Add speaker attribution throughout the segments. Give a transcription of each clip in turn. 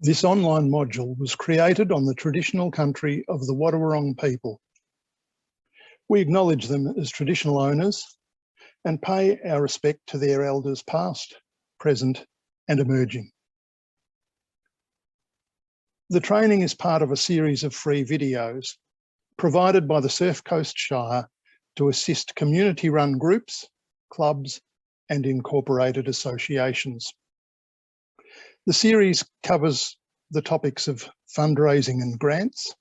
Speaker 1: This online module was created on the traditional country of the Wadawurrung people. We acknowledge them as traditional owners and pay our respect to their elders past, present and emerging. The training is part of a series of free videos provided by the Surf Coast Shire to assist community-run groups, clubs and incorporated associations. The series covers the topics of fundraising and grants,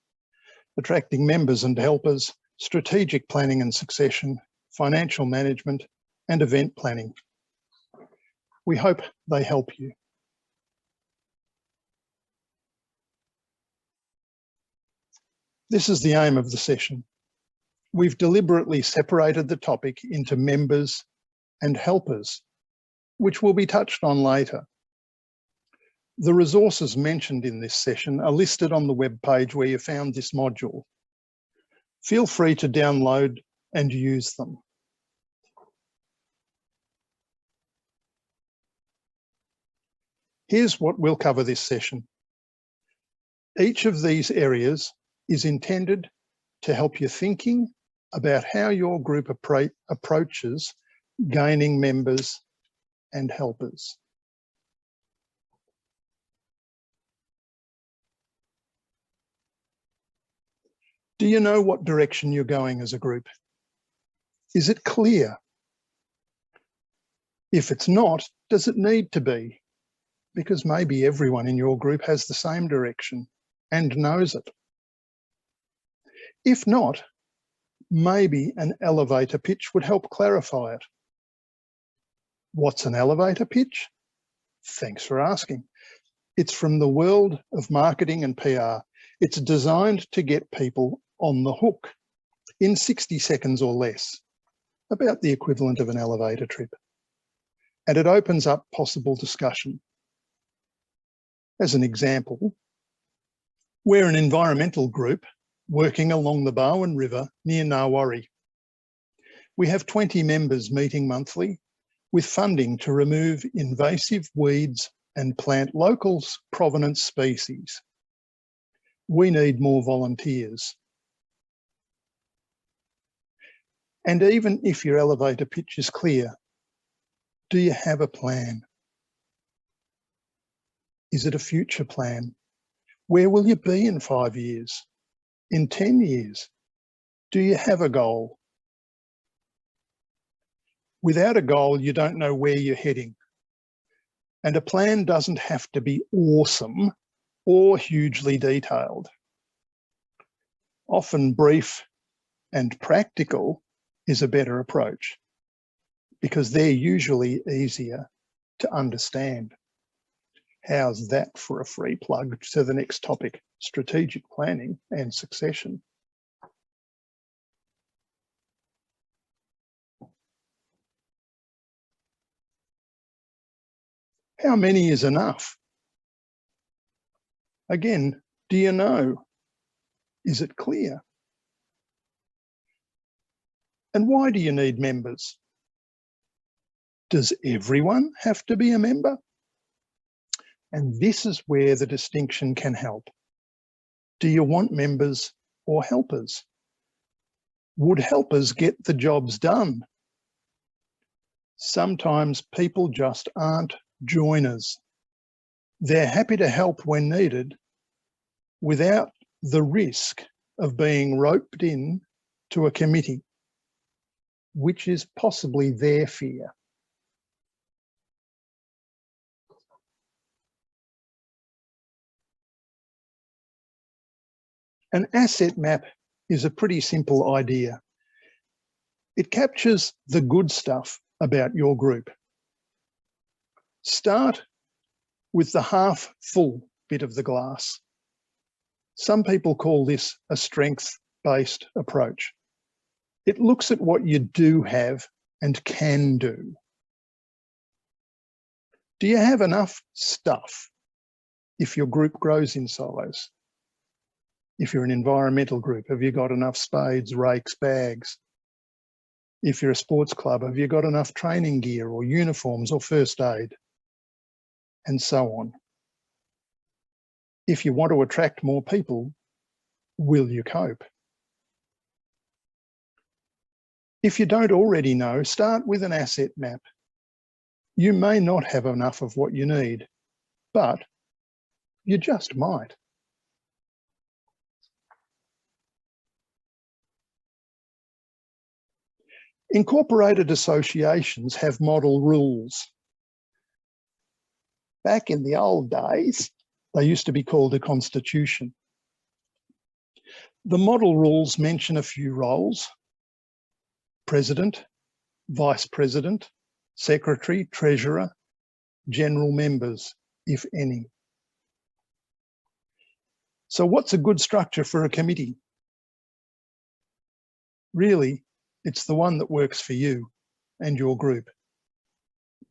Speaker 1: attracting members and helpers, strategic planning and succession, financial management and event planning. We hope they help you. This is the aim of the session. We've deliberately separated the topic into members and helpers, which will be touched on later. The resources mentioned in this session are listed on the web page where you found this module. Feel free to download and use them. Here's what we'll cover this session. Each of these areas is intended to help you thinking about how your group approaches gaining members and helpers. Do you know what direction you're going as a group? Is it clear? If it's not, does it need to be? Because maybe everyone in your group has the same direction and knows it. If not, maybe an elevator pitch would help clarify it. What's an elevator pitch? Thanks for asking. It's from the world of marketing and PR. It's designed to get people on the hook in 60 seconds or less, about the equivalent of an elevator trip. And it opens up possible discussion. As an example, we're an environmental group working along the Barwon River near Narwarri. We have 20 members meeting monthly with funding to remove invasive weeds and plant local provenance species. We need more volunteers. And even if your elevator pitch is clear, do you have a plan? Is it a future plan? Where will you be in 5 years? In 10 years? Do you have a goal? Without a goal, you don't know where you're heading. And a plan doesn't have to be awesome or hugely detailed. Often brief and practical is a better approach because they're usually easier to understand. How's that for a free plug to the next topic, strategic planning and succession? How many is enough? Again, do you know? Is it clear? And why do you need members? Does everyone have to be a member? And this is where the distinction can help. Do you want members or helpers? Would helpers get the jobs done? Sometimes people just aren't joiners. They're happy to help when needed without the risk of being roped in to a committee, which is possibly their fear. An asset map is a pretty simple idea. It captures the good stuff about your group. Start with the half full bit of the glass. Some people call this a strength-based approach. It looks at what you do have and can do. Do you have enough stuff if your group grows in size? If you're an environmental group, have you got enough spades, rakes, bags? If you're a sports club, have you got enough training gear or uniforms or first aid? And so on. If you want to attract more people, will you cope? If you don't already know, start with an asset map. You may not have enough of what you need, but you just might. Incorporated associations have model rules. Back in the old days, they used to be called a constitution. The model rules mention a few roles: president, vice president, secretary, treasurer, general members, if any. So what's a good structure for a committee? Really, it's the one that works for you and your group.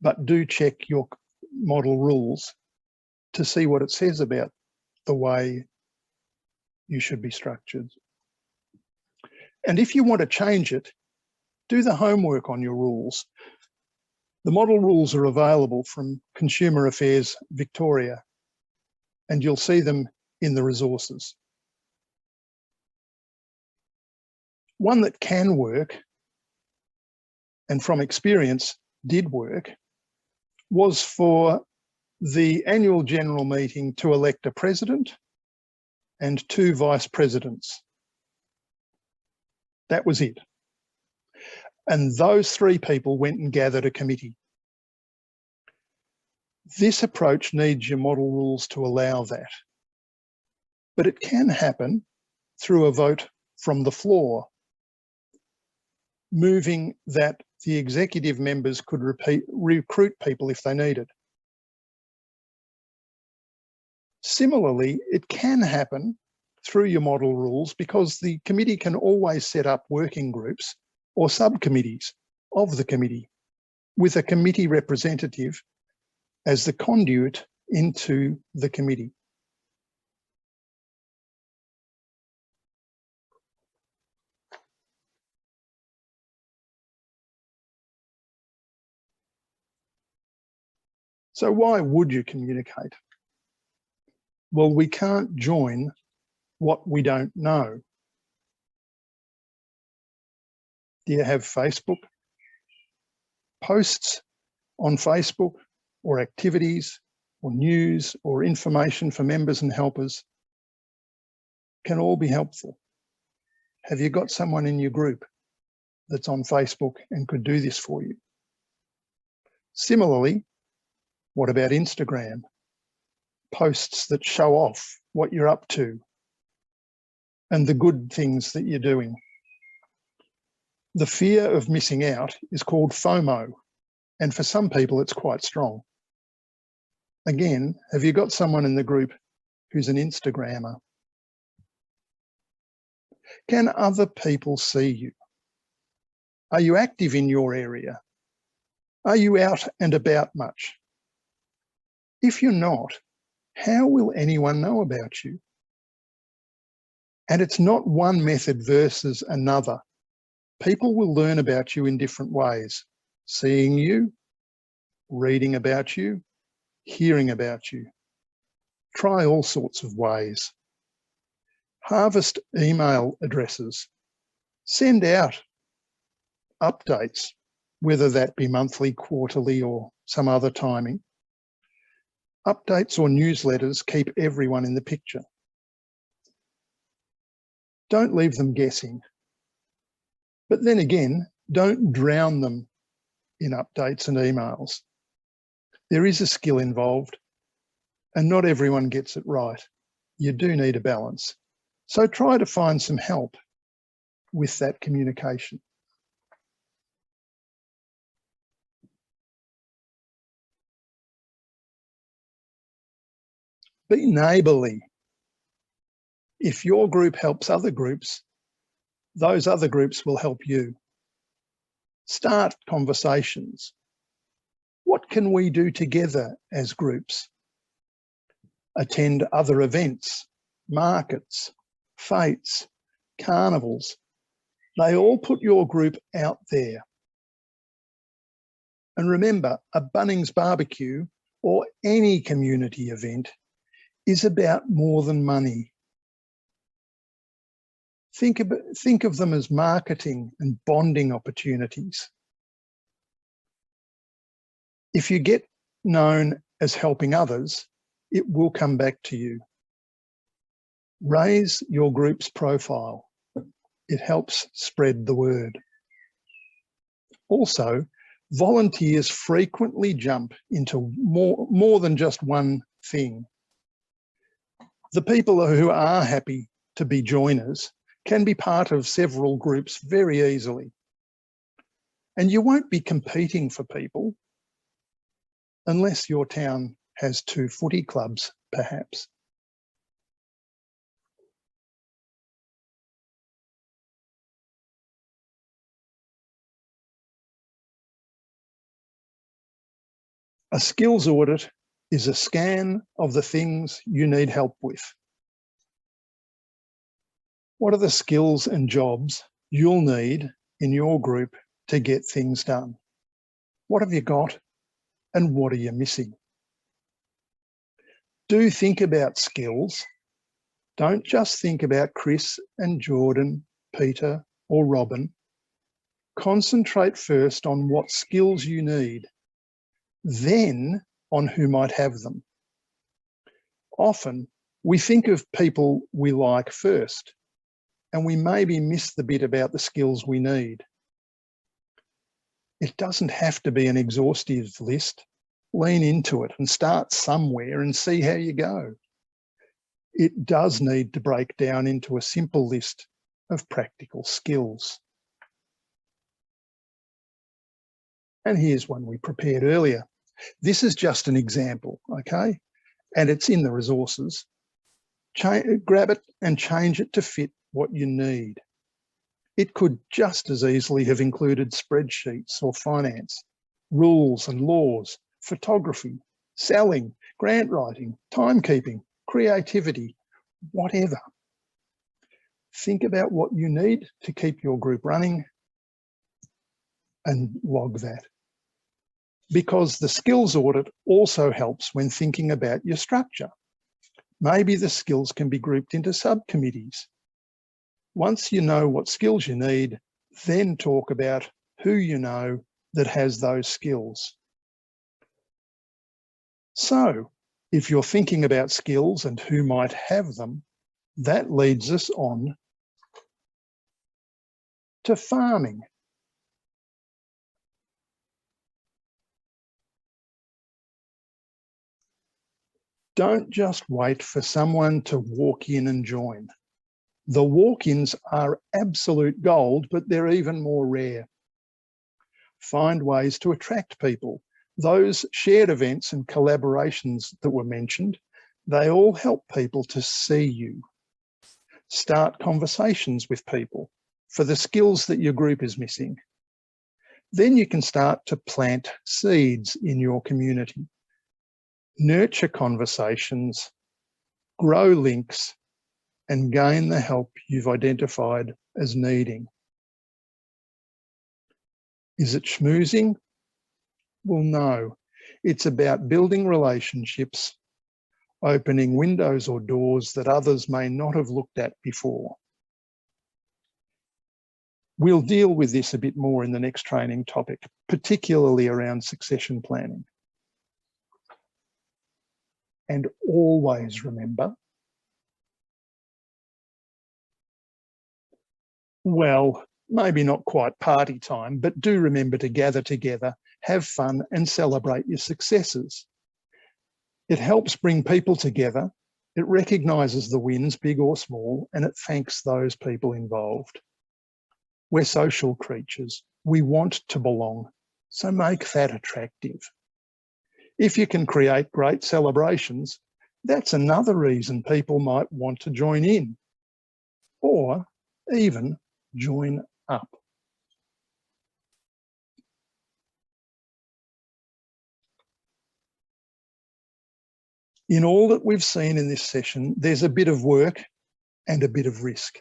Speaker 1: But do check your model rules to see what it says about the way you should be structured. And if you want to change it, do the homework on your rules. The model rules are available from Consumer Affairs Victoria, and you'll see them in the resources. One that can work, and from experience did work, was for the annual general meeting to elect a president and 2 vice presidents. That was it. And those 3 people went and gathered a committee. This approach needs your model rules to allow that. But it can happen through a vote from the floor, moving that the executive members could recruit people if they needed. Similarly, it can happen through your model rules because the committee can always set up working groups or subcommittees of the committee with a committee representative as the conduit into the committee. So why would you communicate? Well, we can't join what we don't know. Do you have Facebook? Posts on Facebook or activities or news or information for members and helpers can all be helpful. Have you got someone in your group that's on Facebook and could do this for you? Similarly, what about Instagram? Posts that show off what you're up to and the good things that you're doing. The fear of missing out is called FOMO, and for some people it's quite strong. Again, have you got someone in the group who's an Instagrammer? Can other people see you? Are you active in your area? Are you out and about much? If you're not, how will anyone know about you? And it's not one method versus another. People will learn about you in different ways: seeing you, reading about you, hearing about you. Try all sorts of ways. Harvest email addresses. Send out updates, whether that be monthly, quarterly, or some other timing. Updates or newsletters keep everyone in the picture. Don't leave them guessing. But then again, don't drown them in updates and emails. There is a skill involved, and not everyone gets it right. You do need a balance. So try to find some help with that communication. Be neighbourly. If your group helps other groups, those other groups will help you. Start conversations. What can we do together as groups? Attend other events, markets, fetes, carnivals. They all put your group out there. And remember, a Bunnings barbecue or any community event is about more than money. Think of them as marketing and bonding opportunities. If you get known as helping others, it will come back to you. Raise your group's profile. It helps spread the word. Also, volunteers frequently jump into more than just one thing. The people who are happy to be joiners can be part of several groups very easily. And you won't be competing for people unless your town has 2 footy clubs, perhaps. A skills audit is a scan of the things you need help with. What are the skills and jobs you'll need in your group to get things done? What have you got and what are you missing? Do think about skills. Don't just think about Chris and Jordan, Peter or Robin. Concentrate first on what skills you need, then on who might have them. Often we think of people we like first, and we maybe miss the bit about the skills we need. It doesn't have to be an exhaustive list. Lean into it and start somewhere and see how you go. It does need to break down into a simple list of practical skills. And here's one we prepared earlier. This is just an example, okay? And it's in the resources. Grab it and change it to fit what you need. It could just as easily have included spreadsheets or finance, rules and laws, photography, selling, grant writing, timekeeping, creativity, whatever. Think about what you need to keep your group running and log that. Because the skills audit also helps when thinking about your structure. Maybe the skills can be grouped into subcommittees. Once you know what skills you need, then talk about who you know that has those skills. So, if you're thinking about skills and who might have them, that leads us on to farming. Don't just wait for someone to walk in and join. The walk-ins are absolute gold, but they're even more rare. Find ways to attract people. Those shared events and collaborations that were mentioned, they all help people to see you. Start conversations with people for the skills that your group is missing. Then you can start to plant seeds in your community. Nurture conversations, grow links, and gain the help you've identified as needing. Is it schmoozing? Well, no. It's about building relationships, opening windows or doors that others may not have looked at before. We'll deal with this a bit more in the next training topic, particularly around succession planning. And always remember, well, maybe not quite party time, but do remember to gather together, have fun and celebrate your successes. It helps bring people together, it recognises the wins, big or small, and it thanks those people involved. We're social creatures. We want to belong, so make that attractive. If you can create great celebrations, that's another reason people might want to join in, or even join up. In all that we've seen in this session, there's a bit of work and a bit of risk.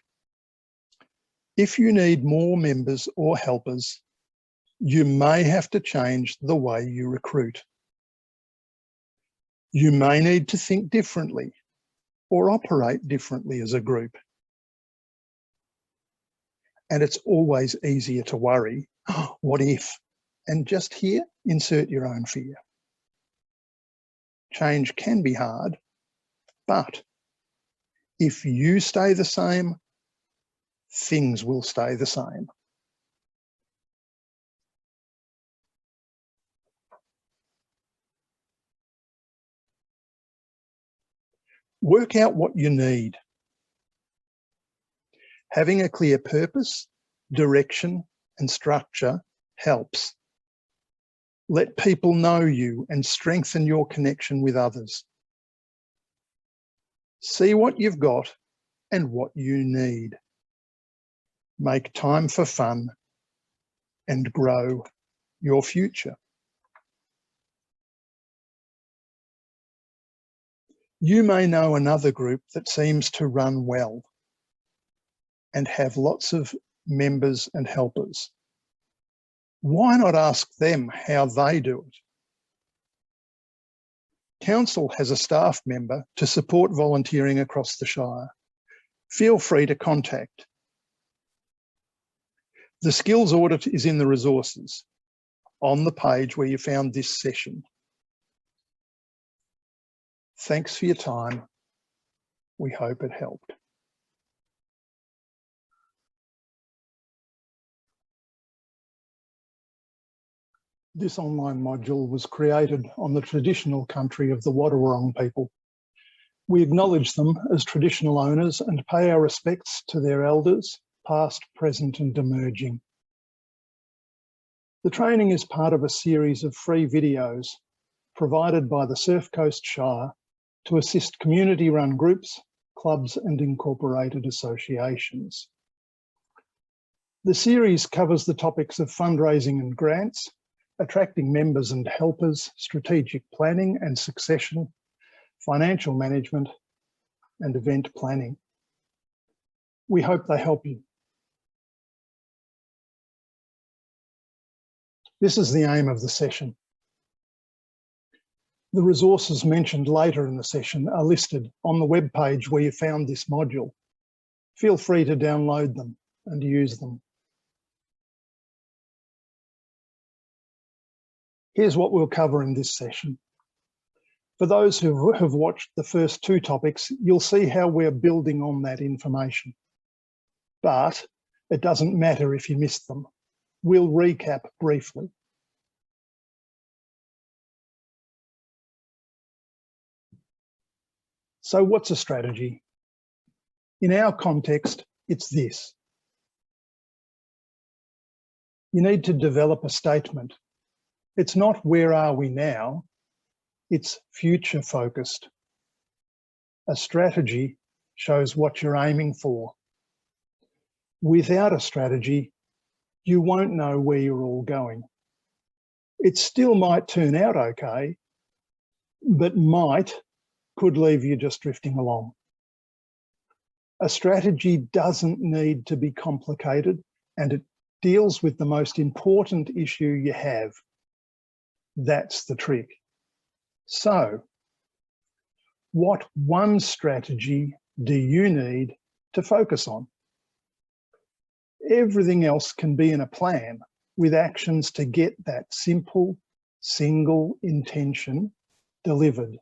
Speaker 1: If you need more members or helpers, you may have to change the way you recruit. You may need to think differently or operate differently as a group. And it's always easier to worry, oh, what if? And just here, insert your own fear. Change can be hard, but if you stay the same, things will stay the same. Work out what you need. Having a clear purpose, direction, and structure helps. Let people know you and strengthen your connection with others. See what you've got and what you need. Make time for fun and grow your future. You may know another group that seems to run well and have lots of members and helpers. Why not ask them how they do it? Council has a staff member to support volunteering across the Shire. Feel free to contact. The skills audit is in the resources on the page where you found this session. Thanks for your time. We hope it helped. This online module was created on the traditional country of the Wadawurrung people. We acknowledge them as traditional owners and pay our respects to their elders, past, present and emerging. The training is part of a series of free videos provided by the Surf Coast Shire to assist community-run groups, clubs and incorporated associations. The series covers the topics of fundraising and grants, attracting members and helpers, strategic planning and succession, financial management, and event planning. We hope they help you. This is the aim of the session. The resources mentioned later in the session are listed on the web page where you found this module. Feel free to download them and use them. Here's what we'll cover in this session. For those who have watched the first two topics, you'll see how we're building on that information. But it doesn't matter if you missed them. We'll recap briefly. So what's a strategy? In our context, it's this. You need to develop a statement. It's not where are we now, it's future focused. A strategy shows what you're aiming for. Without a strategy, you won't know where you're all going. It still might turn out okay, but might could leave you just drifting along. A strategy doesn't need to be complicated, and it deals with the most important issue you have. That's the trick. So, what one strategy do you need to focus on? Everything else can be in a plan with actions to get that simple, single intention delivered.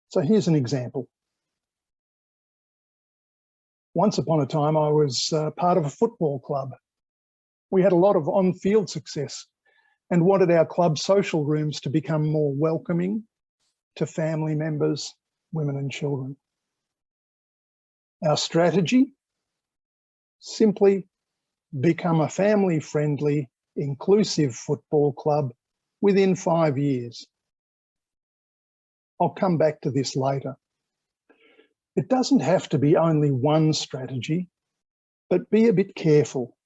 Speaker 1: So here's an example. Once upon a time, I was part of a football club. We had a lot of on-field success and wanted our club social rooms to become more welcoming to family members, women and children. Our strategy? Simply become a family-friendly, inclusive football club within 5 years. I'll come back to this later. It doesn't have to be only one strategy, but be a bit careful.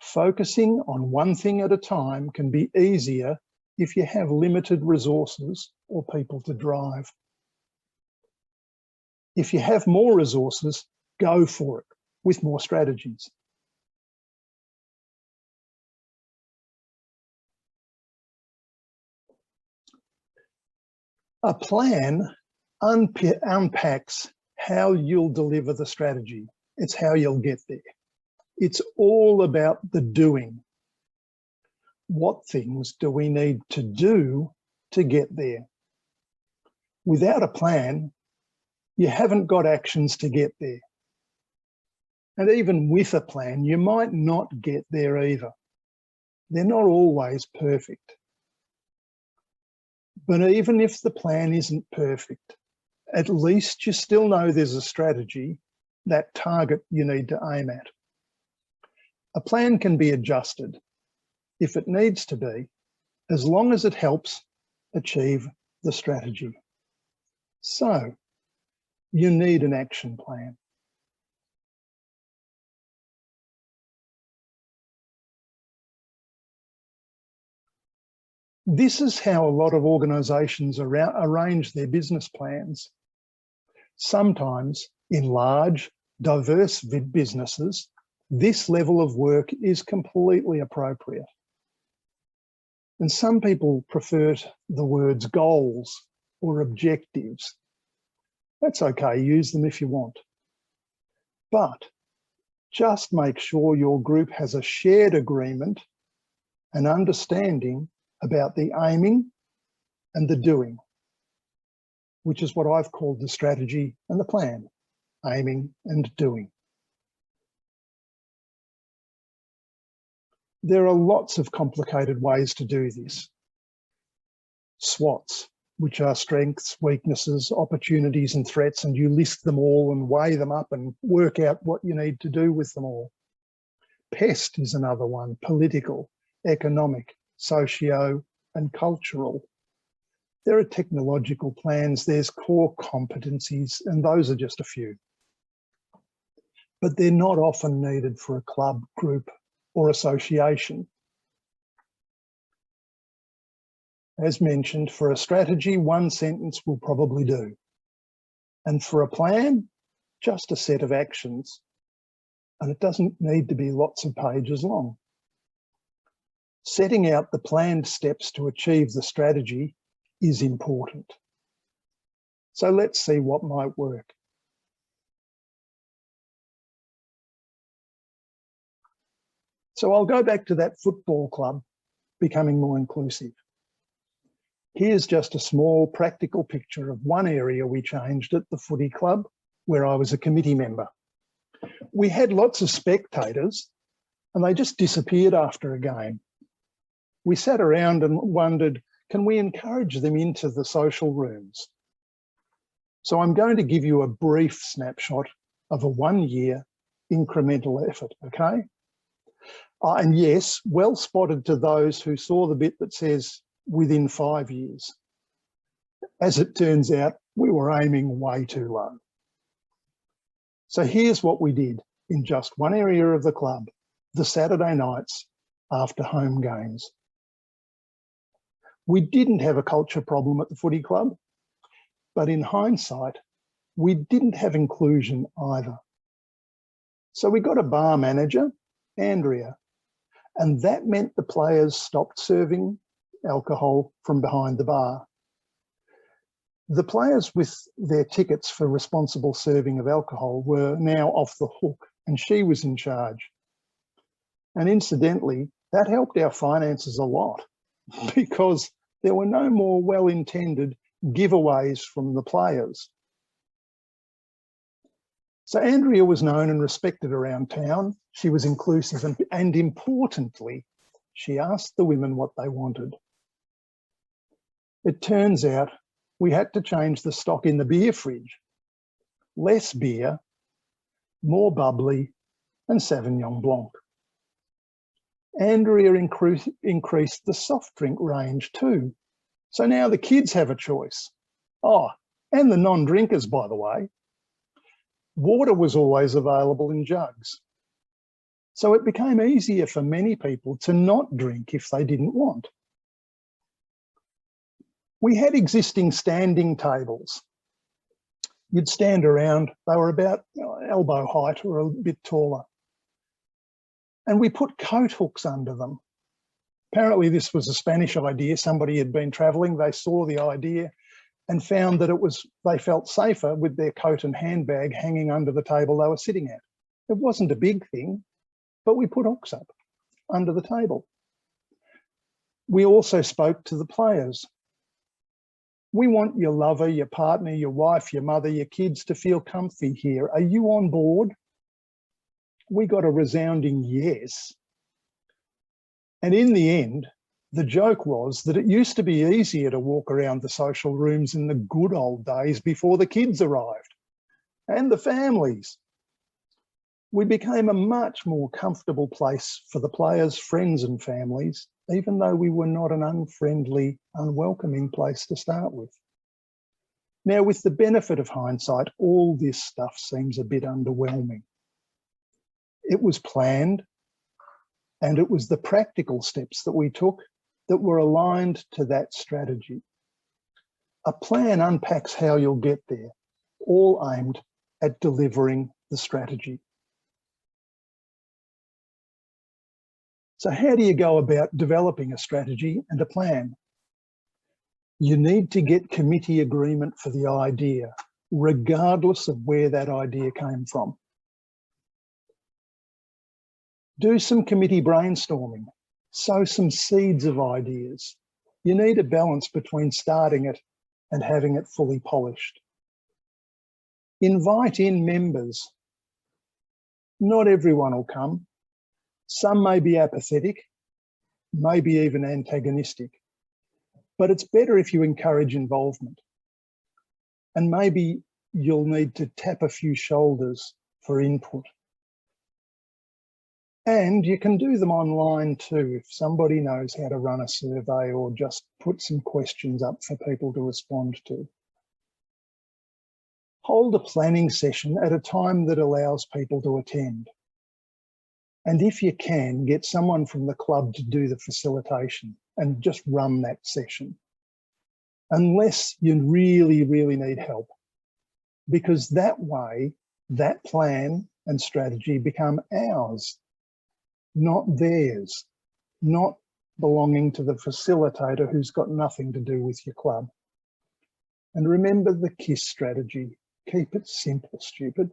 Speaker 1: Focusing on one thing at a time can be easier if you have limited resources or people to drive. If you have more resources, go for it with more strategies. A plan unpacks how you'll deliver the strategy. It's how you'll get there. It's all about the doing. What things do we need to do to get there? Without a plan, you haven't got actions to get there. And even with a plan, you might not get there either. They're not always perfect. But even if the plan isn't perfect, at least you still know there's a strategy, that target you need to aim at. A plan can be adjusted if it needs to be, as long as it helps achieve the strategy. So, you need an action plan. This is how a lot of organisations arrange their business plans. Sometimes in large, diverse businesses, this level of work is completely appropriate. And some people prefer the words goals or objectives. That's okay, use them if you want. But just make sure your group has a shared agreement and understanding about the aiming and the doing, which is what I've called the strategy and the plan, aiming and doing. There are lots of complicated ways to do this. SWOTs, which are strengths, weaknesses, opportunities and threats, and you list them all and weigh them up and work out what you need to do with them all. PEST is another one, political, economic, socio and cultural. There are technological plans, there's core competencies, and those are just a few. But they're not often needed for a club, group, or association. As mentioned, for a strategy, one sentence will probably do. And for a plan, just a set of actions. And it doesn't need to be lots of pages long. Setting out the planned steps to achieve the strategy is important. So let's see what might work. So I'll go back to that football club, becoming more inclusive. Here's just a small practical picture of one area we changed at the footy club, where I was a committee member. We had lots of spectators and they just disappeared after a game. We sat around and wondered, can we encourage them into the social rooms? So I'm going to give you a brief snapshot of a 1-year incremental effort, okay? And yes, well spotted to those who saw the bit that says within 5 years. As it turns out, we were aiming way too low. So here's what we did in just one area of the club, the Saturday nights after home games. We didn't have a culture problem at the footy club, but in hindsight, we didn't have inclusion either. So we got a bar manager, Andrea, and that meant the players stopped serving alcohol from behind the bar. The players with their tickets for responsible serving of alcohol were now off the hook, and she was in charge. And incidentally, that helped our finances a lot because there were no more well-intended giveaways from the players. So Andrea was known and respected around town. She was inclusive and importantly, she asked the women what they wanted. It turns out we had to change the stock in the beer fridge. Less beer, more bubbly and Sauvignon Blanc. Andrea increased the soft drink range too. So now the kids have a choice. Oh, and the non-drinkers, by the way. Water was always available in jugs. So it became easier for many people to not drink if they didn't want. We had existing standing tables. You'd stand around, they were about elbow height or a bit taller. And we put coat hooks under them. Apparently this was a Spanish idea. Somebody had been traveling, they saw the idea and found that they felt safer with their coat and handbag hanging under the table they were sitting at. It wasn't a big thing, but we put hooks up under the table. We also spoke to the players. We want your lover, your partner, your wife, your mother, your kids to feel comfy here. Are you on board? We got a resounding yes. And in the end, the joke was that it used to be easier to walk around the social rooms in the good old days before the kids arrived and the families. We became a much more comfortable place for the players, friends and families, even though we were not an unfriendly, unwelcoming place to start with. Now, with the benefit of hindsight, all this stuff seems a bit underwhelming. It was planned, and it was the practical steps that we took that were aligned to that strategy. A plan unpacks how you'll get there, all aimed at delivering the strategy. So how do you go about developing a strategy and a plan? You need to get committee agreement for the idea, regardless of where that idea came from. Do some committee brainstorming, sow some seeds of ideas. You need a balance between starting it and having it fully polished. Invite in members. Not everyone will come. Some may be apathetic, maybe even antagonistic, but it's better if you encourage involvement. And maybe you'll need to tap a few shoulders for input. And you can do them online too, if somebody knows how to run a survey or just put some questions up for people to respond to. Hold a planning session at a time that allows people to attend. And if you can, get someone from the club to do the facilitation and just run that session. Unless you really, really need help. Because that way, that plan and strategy become ours, not theirs, not belonging to the facilitator who's got nothing to do with your club. And remember the KISS strategy. Keep it simple, stupid.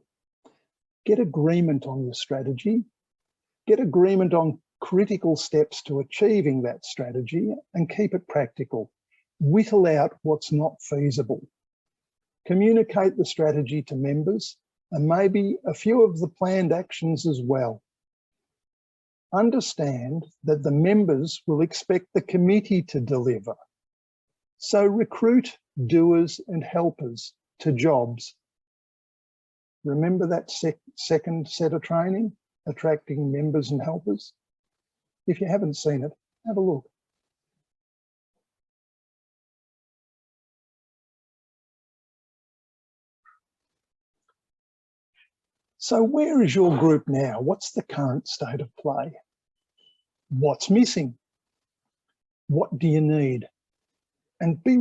Speaker 1: Get agreement on your strategy. Get agreement on critical steps to achieving that strategy and keep it practical. Whittle out what's not feasible. Communicate the strategy to members and maybe a few of the planned actions as well. Understand that the members will expect the committee to deliver. So recruit doers and helpers to jobs. Remember that second set of training? Attracting members and helpers. If you haven't seen it, have a look. So where is your group now? What's the current state of play? What's missing? What do you need? And be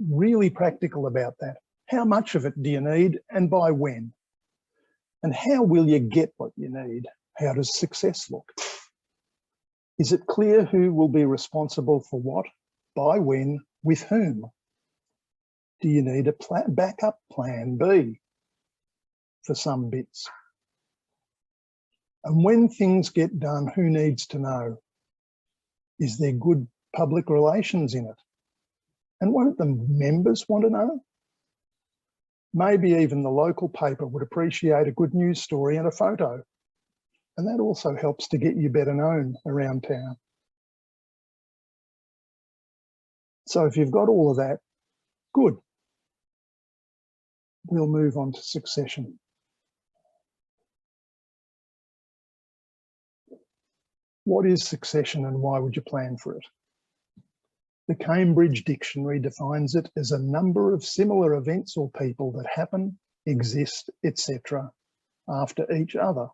Speaker 1: really practical about that. How much of it do you need and by when? And how will you get what you need? How does success look? Is it clear who will be responsible for what, by when, with whom? Do you need a backup plan B for some bits? And when things get done, who needs to know? Is there good public relations in it? And won't the members want to know? Maybe even the local paper would appreciate a good news story and a photo. And that also helps to get you better known around town. So if you've got all of that, good. We'll move on to succession. What is succession and why would you plan for it? The Cambridge Dictionary defines it as a number of similar events or people that happen, exist, etc. after each other.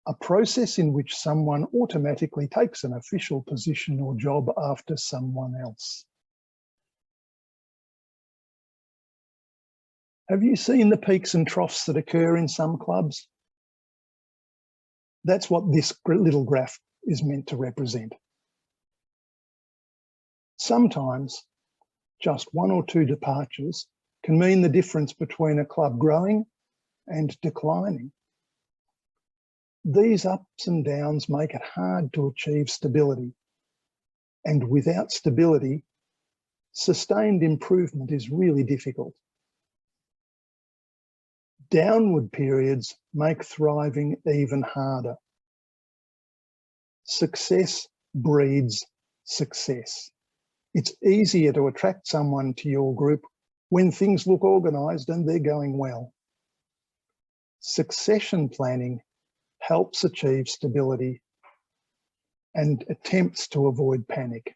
Speaker 1: A process in which someone automatically takes an official position or job after someone else. Have you seen the peaks and troughs that occur in some clubs? That's what this little graph is meant to represent. Sometimes Just 1 or 2 departures can mean the difference between a club growing and declining. These ups and downs make it hard to achieve stability. And without stability, sustained improvement is really difficult. Downward periods make thriving even harder. Success breeds success. It's easier to attract someone to your group when things look organised and they're going well. Succession planning helps achieve stability and attempts to avoid panic.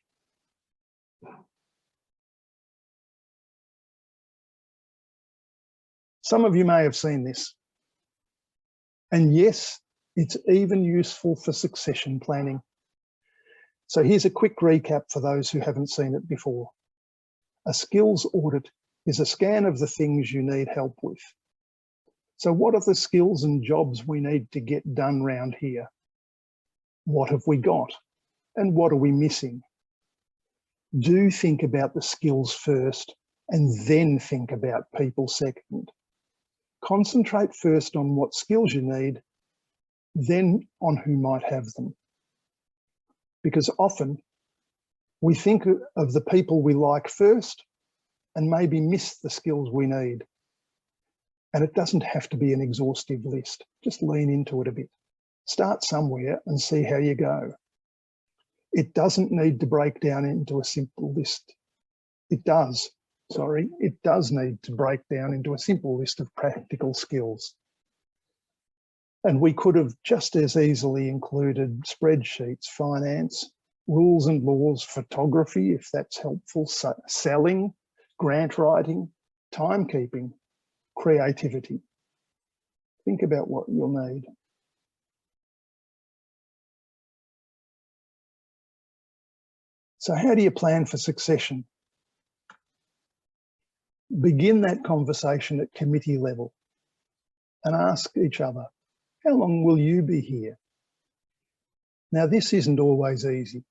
Speaker 1: Some of you may have seen this. And yes, it's even useful for succession planning. So here's a quick recap for those who haven't seen it before. A skills audit is a scan of the things you need help with. So what are the skills and jobs we need to get done round here? What have we got? And what are we missing? Do think about the skills first and then think about people second. Concentrate first on what skills you need, then on who might have them. Because often we think of the people we like first and maybe miss the skills we need. And it doesn't have to be an exhaustive list. Just lean into it a bit. Start somewhere and see how you go. It doesn't need to break down into a simple list. It does need to break down into a simple list of practical skills. And we could have just as easily included spreadsheets, finance, rules and laws, photography, if that's helpful, selling, grant writing, timekeeping, creativity. Think about what you'll need. So how do you plan for succession? Begin that conversation at committee level and ask each other, how long will you be here? Now, this isn't always easy,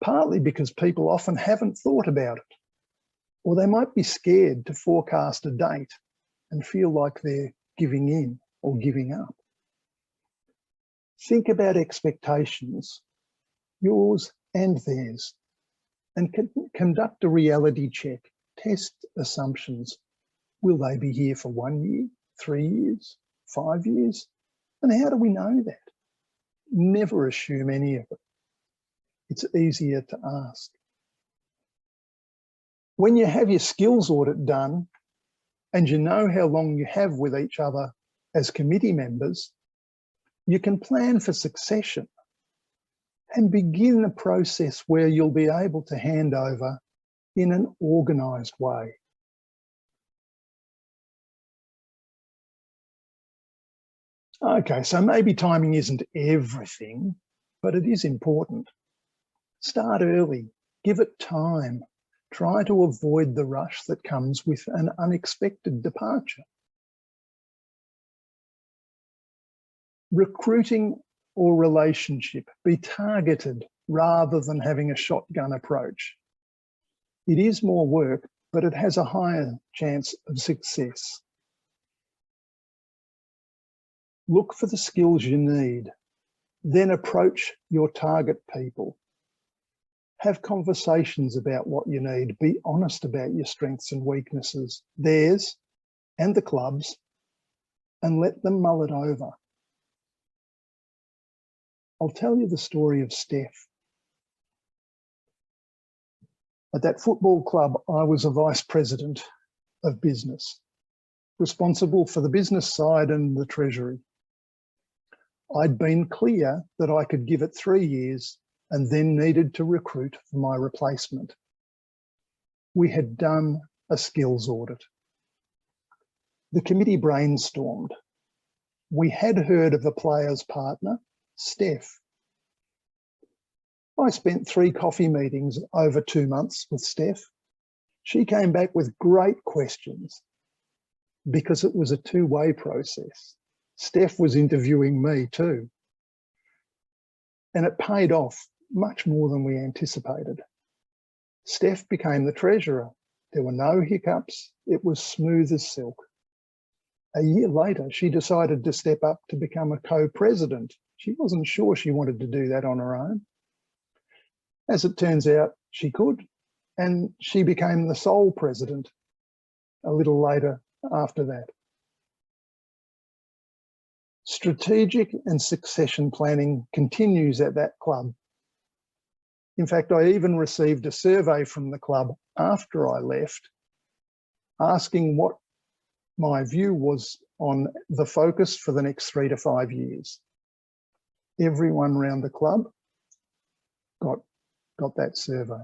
Speaker 1: partly because people often haven't thought about it, or they might be scared to forecast a date and feel like they're giving in or giving up. Think about expectations, yours and theirs, and conduct a reality check. Test assumptions. Will they be here for 1 year, 3 years, 5 years? And how do we know that? Never assume any of it. It's easier to ask. When you have your skills audit done and you know how long you have with each other as committee members, you can plan for succession and begin a process where you'll be able to hand over in an organised way. Okay, so maybe timing isn't everything, but it is important. Start early, give it time. Try to avoid the rush that comes with an unexpected departure. Recruiting or relationship, be targeted rather than having a shotgun approach. It is more work, but it has a higher chance of success. Look for the skills you need, then approach your target people. Have conversations about what you need. Be honest about your strengths and weaknesses, theirs and the club's, and let them mull it over. I'll tell you the story of Steph. At that football club, I was a vice president of business, responsible for the business side and the treasury. I'd been clear that I could give it 3 years and then needed to recruit for my replacement. We had done a skills audit. The committee brainstormed. We had heard of a player's partner, Steph. I spent 3 coffee meetings over 2 months with Steph. She came back with great questions because it was a two-way process. Steph was interviewing me too. And it paid off much more than we anticipated. Steph became the treasurer. There were no hiccups. It was smooth as silk. A year later, she decided to step up to become a co-president. She wasn't sure she wanted to do that on her own. As it turns out, she could, and she became the sole president a little later after that. Strategic and succession planning continues at that club. In fact, I even received a survey from the club after I left, asking what my view was on the focus for the next 3 to 5 years. Everyone around the club got that survey.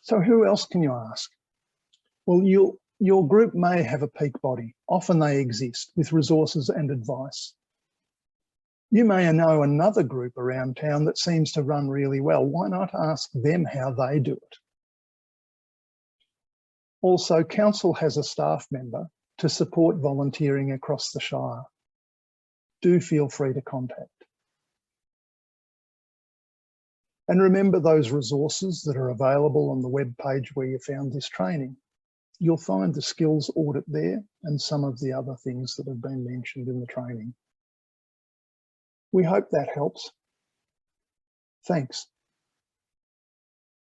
Speaker 1: So who else can you ask? Well, your group may have a peak body. Often they exist with resources and advice. You may know another group around town that seems to run really well. Why not ask them how they do it? Also, council has a staff member to support volunteering across the Shire. Do feel free to contact. And remember those resources that are available on the web page where you found this training. You'll find the skills audit there and some of the other things that have been mentioned in the training. We hope that helps. Thanks.